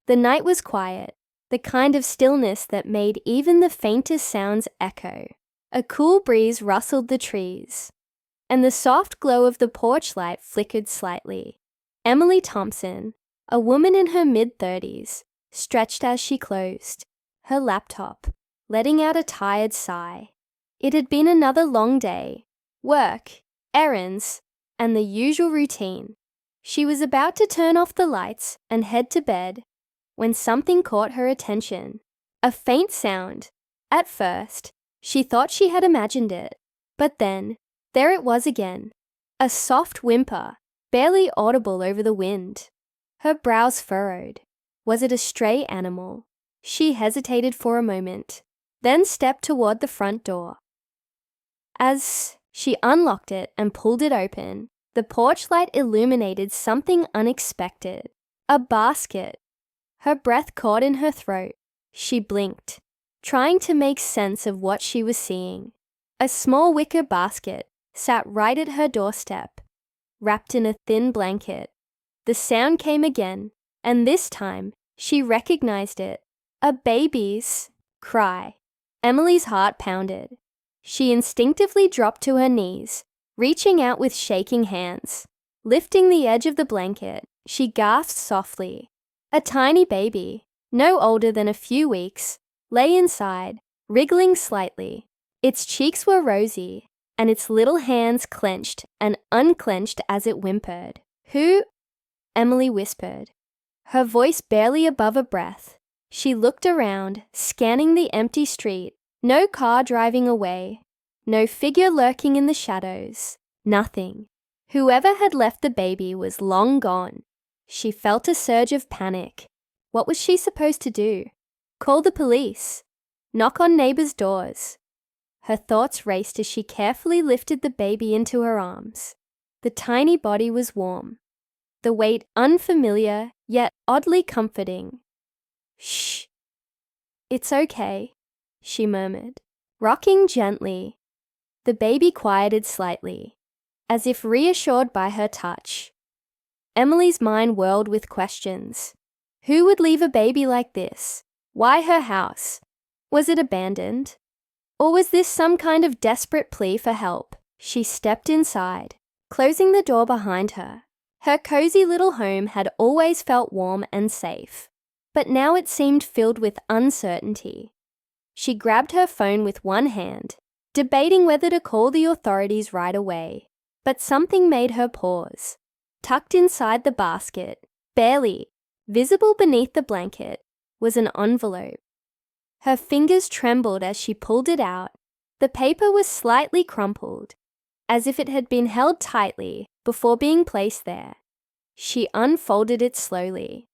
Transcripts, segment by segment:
The night was quiet, the kind of stillness that made even the faintest sounds echo. A cool breeze rustled the trees, and the soft glow of the porch light flickered slightly. Emily Thompson, a woman in her mid-30s, stretched as she closed her laptop, letting out a tired sigh. It had been another long day. Work, errands, and the usual routine. She was about to turn off the lights and head to bed when something caught her attention. A faint sound. At first, she thought she had imagined it, but then, there it was again. A soft whimper, barely audible over the wind. Her brows furrowed. Was it a stray animal? She hesitated for a moment, then stepped toward the front door. As she unlocked it and pulled it open, the porch light illuminated something unexpected. A basket. Her breath caught in her throat. She blinked, trying to make sense of what she was seeing. A small wicker basket sat right at her doorstep, wrapped in a thin blanket. The sound came again, and this time she recognized it. A baby's cry. Emily's heart pounded. She instinctively dropped to her knees, reaching out with shaking hands. Lifting the edge of the blanket, she gasped softly. A tiny baby, no older than a few weeks, lay inside, wriggling slightly. Its cheeks were rosy, and its little hands clenched and unclenched as it whimpered. "Who?" Emily whispered, her voice barely above a breath. She looked around, scanning the empty street. No car driving away. No figure lurking in the shadows. Nothing. Whoever had left the baby was long gone. She felt a surge of panic. What was she supposed to do? Call the police? Knock on neighbors' doors? Her thoughts raced as she carefully lifted the baby into her arms. The tiny body was warm. The weight unfamiliar, yet oddly comforting. "Shh. It's okay," she murmured, rocking gently. The baby quieted slightly, as if reassured by her touch. Emily's mind whirled with questions. Who would leave a baby like this? Why her house? Was it abandoned? Or was this some kind of desperate plea for help? She stepped inside, closing the door behind her. Her cozy little home had always felt warm and safe, but now it seemed filled with uncertainty. She grabbed her phone with one hand, debating whether to call the authorities right away, but something made her pause. Tucked inside the basket, barely visible beneath the blanket, was an envelope. Her fingers trembled as she pulled it out. The paper was slightly crumpled, as if it had been held tightly before being placed there. She unfolded it slowly,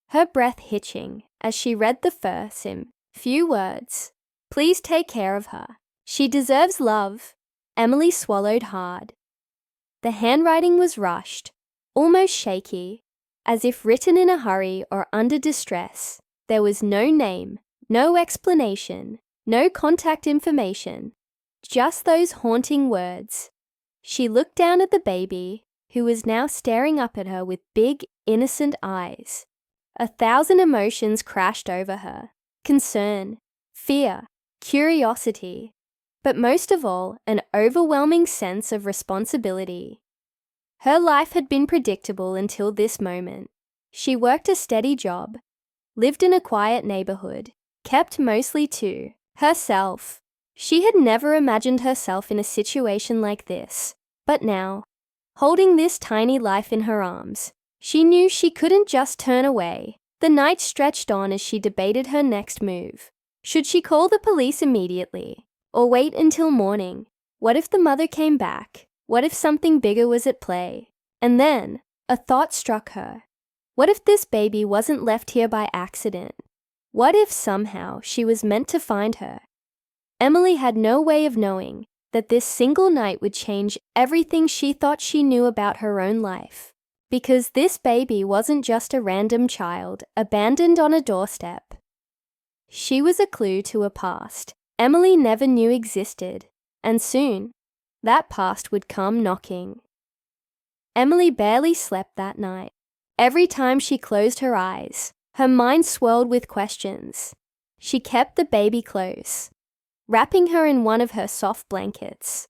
her breath hitching as she read the first few words. "Please take care of her. She deserves love." Emily swallowed hard. The handwriting was rushed, almost shaky, as if written in a hurry or under distress. There was no name, no explanation, no contact information, just those haunting words. She looked down at the baby, who was now staring up at her with big, innocent eyes. 1,000 emotions crashed over her. Concern, fear, curiosity, but most of all, an overwhelming sense of responsibility. Her life had been predictable until this moment. She worked a steady job, lived in a quiet neighborhood, kept mostly to herself. She had never imagined herself in a situation like this, but now, holding this tiny life in her arms, she knew she couldn't just turn away. The night stretched on as she debated her next move. Should she call the police immediately, or wait until morning? What if the mother came back? What if something bigger was at play? And then, a thought struck her. What if this baby wasn't left here by accident? What if somehow she was meant to find her? Emily had no way of knowing that this single night would change everything she thought she knew about her own life. Because this baby wasn't just a random child abandoned on a doorstep. She was a clue to a past Emily never knew existed, and soon, that past would come knocking. Emily barely slept that night. Every time she closed her eyes, Her mind swirled with questions. She kept the baby close, wrapping her in one of her soft blankets.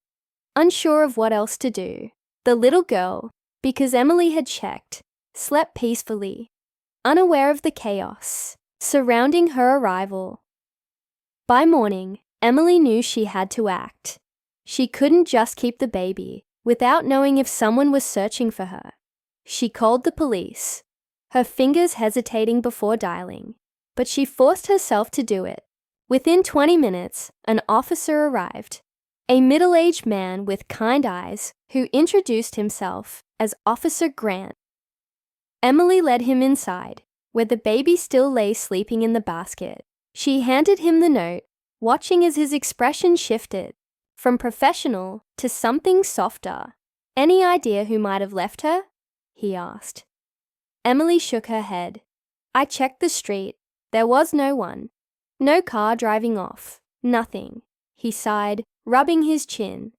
Unsure of what else to do, the little girl, because Emily had checked, slept peacefully, unaware of the chaos surrounding her arrival. By morning, Emily knew she had to act. She couldn't just keep the baby without knowing if someone was searching for her. She called the police, her fingers hesitating before dialing, but she forced herself to do it. Within 20 minutes, an officer arrived, a middle-aged man with kind eyes who introduced himself as Officer Grant. Emily led him inside, where the baby still lay sleeping in the basket. She handed him the note, watching as his expression shifted from professional to something softer. "Any idea who might have left her?" he asked. Emily shook her head. "I checked the street. There was no one. No car driving off. Nothing." He sighed, rubbing his chin.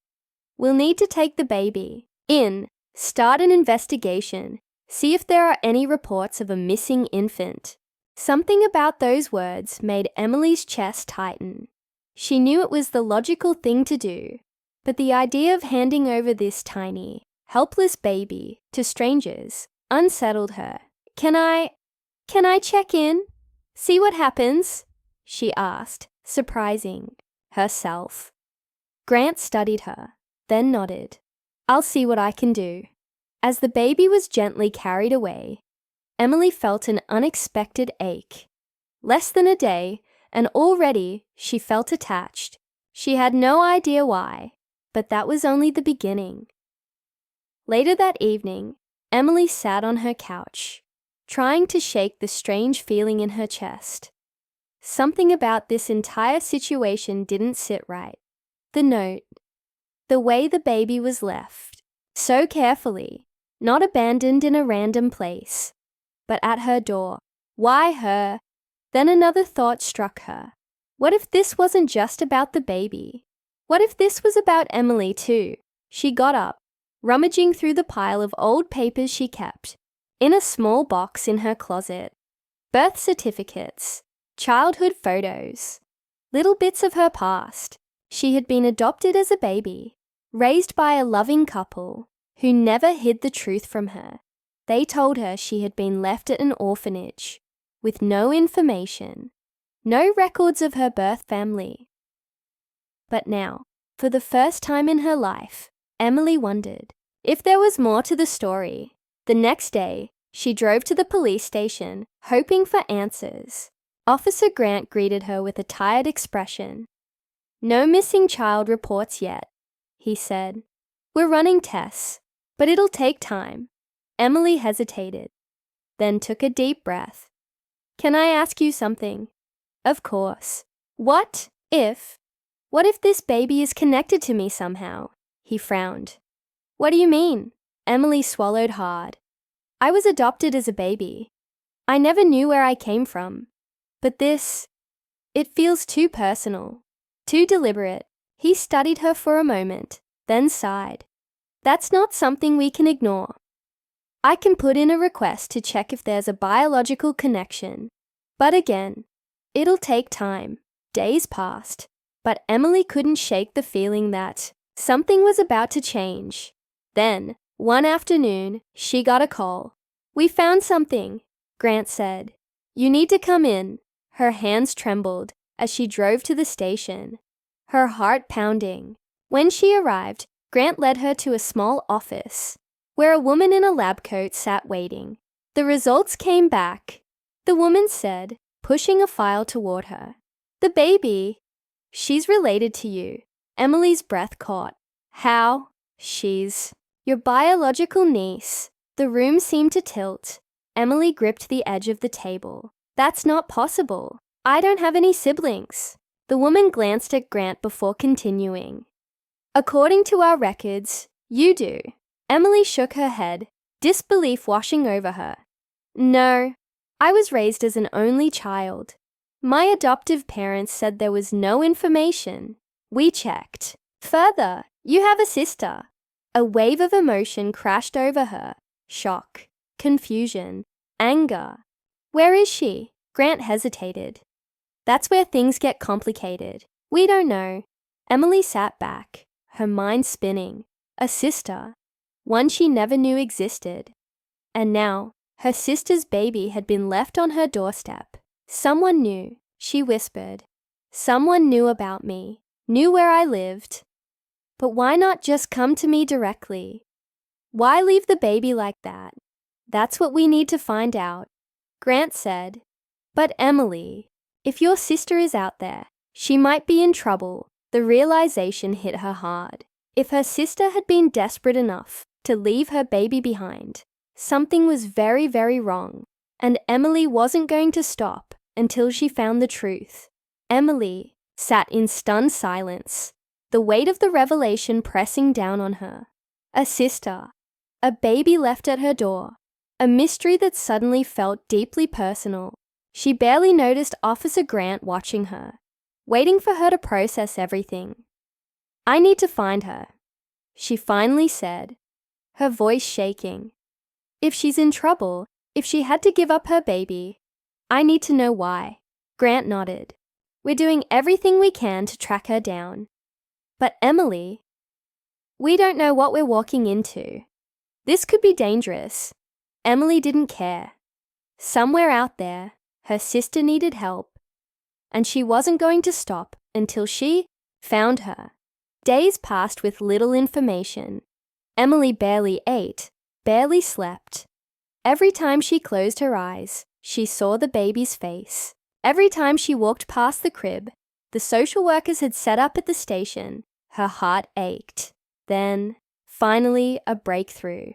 "We'll need to take the baby in, start an investigation, see if there are any reports of a missing infant." Something about those words made Emily's chest tighten. She knew it was the logical thing to do, but the idea of handing over this tiny, helpless baby to strangers unsettled her. Can I check in? See what happens?" she asked, surprising herself. Grant studied her, then nodded. "I'll see what I can do." As the baby was gently carried away, Emily felt an unexpected ache. Less than a day, and already she felt attached. She had no idea why, but that was only the beginning. Later that evening, Emily sat on her couch, trying to shake the strange feeling in her chest. Something about this entire situation didn't sit right. The note, the way the baby was left, so carefully, not abandoned in a random place, but at her door. Why her? Then another thought struck her. What if this wasn't just about the baby? What if this was about Emily too? She got up, rummaging through the pile of old papers she kept in a small box in her closet. Birth certificates, childhood photos, little bits of her past. She had been adopted as a baby, raised by a loving couple who never hid the truth from her. They told her she had been left at an orphanage with no information, no records of her birth family. But now, for the first time in her life, Emily wondered if there was more to the story. The next day, she drove to the police station, hoping for answers. Officer Grant greeted her with a tired expression. "No missing child reports yet," he said. "We're running tests, but it'll take time." Emily hesitated, then took a deep breath. "Can I ask you something?" "Of course." What if this baby is connected to me somehow?" He frowned. "What do you mean?" Emily swallowed hard. "I was adopted as a baby. I never knew where I came from. But it feels too personal, too deliberate." He studied her for a moment, then sighed. "That's not something we can ignore. I can put in a request to check if there's a biological connection. But again, it'll take time." Days passed, but Emily couldn't shake the feeling that something was about to change. Then, one afternoon, she got a call. "We found something," Grant said. "You need to come in." Her hands trembled as she drove to the station, her heart pounding. When she arrived, Grant led her to a small office, where a woman in a lab coat sat waiting. The results came back, the woman said, pushing a file toward her. "The baby, she's related to you." Emily's breath caught. "How?" "She's your biological niece." The room seemed to tilt. Emily gripped the edge of the table. "That's not possible. I don't have any siblings." The woman glanced at Grant before continuing. "According to our records, you do." Emily shook her head, disbelief washing over her. "No, I was raised as an only child. My adoptive parents said there was no information. We checked. Further, you have a sister." A wave of emotion crashed over her. Shock, confusion, anger. Where is she? Grant hesitated. That's where things get complicated. We don't know. Emily sat back, her mind spinning. A sister, one she never knew existed. And now, her sister's baby had been left on her doorstep. Someone knew, she whispered. Someone knew about me, knew where I lived. But why not just come to me directly? Why leave the baby like that? That's what we need to find out. Grant said, but Emily, if your sister is out there, she might be in trouble. The realization hit her hard. If her sister had been desperate enough to leave her baby behind, something was very, very wrong, and Emily wasn't going to stop until she found the truth. Emily sat in stunned silence, the weight of the revelation pressing down on her. A sister, a baby left at her door, a mystery that suddenly felt deeply personal. She barely noticed Officer Grant watching her, waiting for her to process everything. I need to find her, she finally said, her voice shaking. If she's in trouble, if she had to give up her baby, I need to know why. Grant nodded. We're doing everything we can to track her down. But Emily, we don't know what we're walking into. This could be dangerous. Emily didn't care. Somewhere out there, her sister needed help, and she wasn't going to stop until she found her. Days passed with little information. Emily barely ate, barely slept. Every time she closed her eyes, she saw the baby's face. Every time she walked past the crib the social workers had set up at the station, her heart ached. Then, finally, a breakthrough.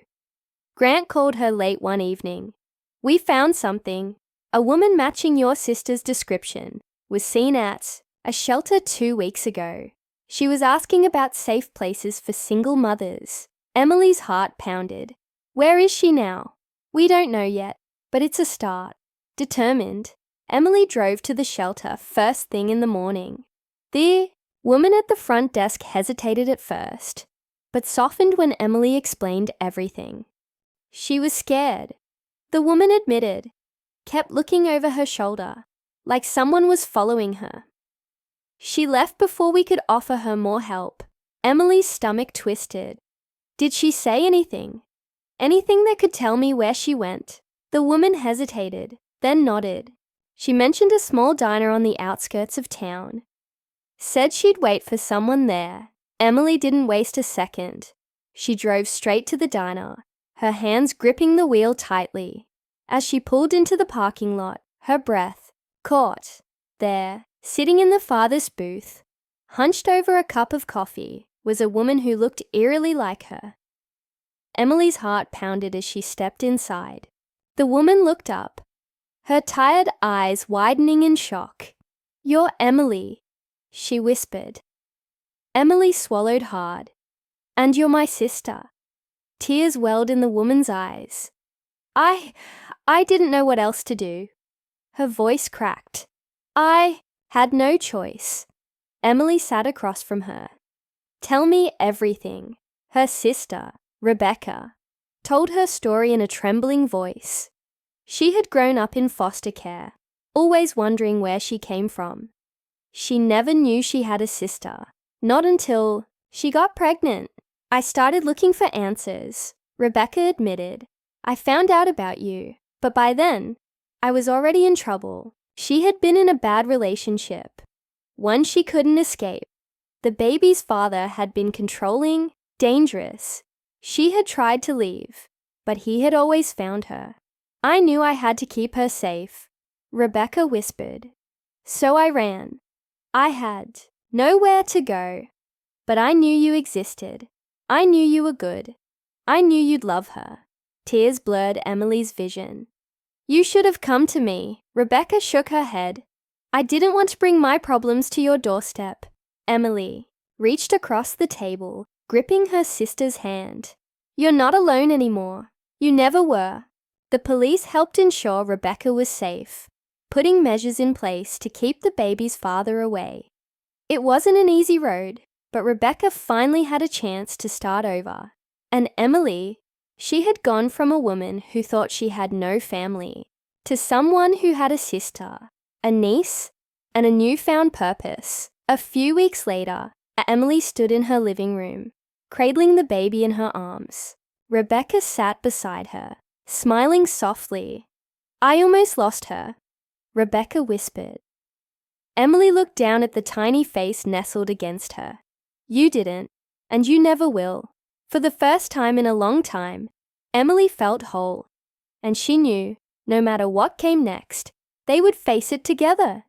Grant called her late one evening. We found something. A woman matching your sister's description was seen at a shelter 2 weeks ago. She was asking about safe places for single mothers. Emily's heart pounded. Where is she now? We don't know yet, but it's a start. Determined, Emily drove to the shelter first thing in the morning. The woman at the front desk hesitated at first, but softened when Emily explained everything. She was scared, the woman admitted, kept looking over her shoulder, like someone was following her. She left before we could offer her more help. Emily's stomach twisted. Did she say anything? Anything that could tell me where she went? The woman hesitated, then nodded. She mentioned a small diner on the outskirts of town. Said she'd wait for someone there. Emily didn't waste a second. She drove straight to the diner, her hands gripping the wheel tightly. As she pulled into the parking lot, her breath caught. There, sitting in the farthest booth, hunched over a cup of coffee, was a woman who looked eerily like her. Emily's heart pounded as she stepped inside. The woman looked up, her tired eyes widening in shock. You're Emily, she whispered. Emily swallowed hard. And you're my sister. Tears welled in the woman's eyes. I didn't know what else to do. Her voice cracked. I had no choice. Emily sat across from her. Tell me everything. Her sister, Rebecca, told her story in a trembling voice. She had grown up in foster care, always wondering where she came from. She never knew she had a sister, not until she got pregnant. I started looking for answers, Rebecca admitted. I found out about you, but by then, I was already in trouble. She had been in a bad relationship, one she couldn't escape. The baby's father had been controlling, dangerous. She had tried to leave, but he had always found her. I knew I had to keep her safe, Rebecca whispered. So I ran. I had nowhere to go, but I knew you existed. I knew you were good. I knew you'd love her. Tears blurred Emily's vision. You should have come to me. Rebecca shook her head. I didn't want to bring my problems to your doorstep. Emily reached across the table, gripping her sister's hand. You're not alone anymore. You never were. The police helped ensure Rebecca was safe, putting measures in place to keep the baby's father away. It wasn't an easy road, but Rebecca finally had a chance to start over. And Emily, she had gone from a woman who thought she had no family To someone who had a sister, a niece, and a newfound purpose. A few weeks later, Emily stood in her living room, cradling the baby in her arms. Rebecca sat beside her, smiling softly. "I almost lost her," Rebecca whispered. Emily looked down at the tiny face nestled against her. "You didn't, and you never will." For the first time in a long time, Emily felt whole, and she knew, no matter what came next, they would face it together.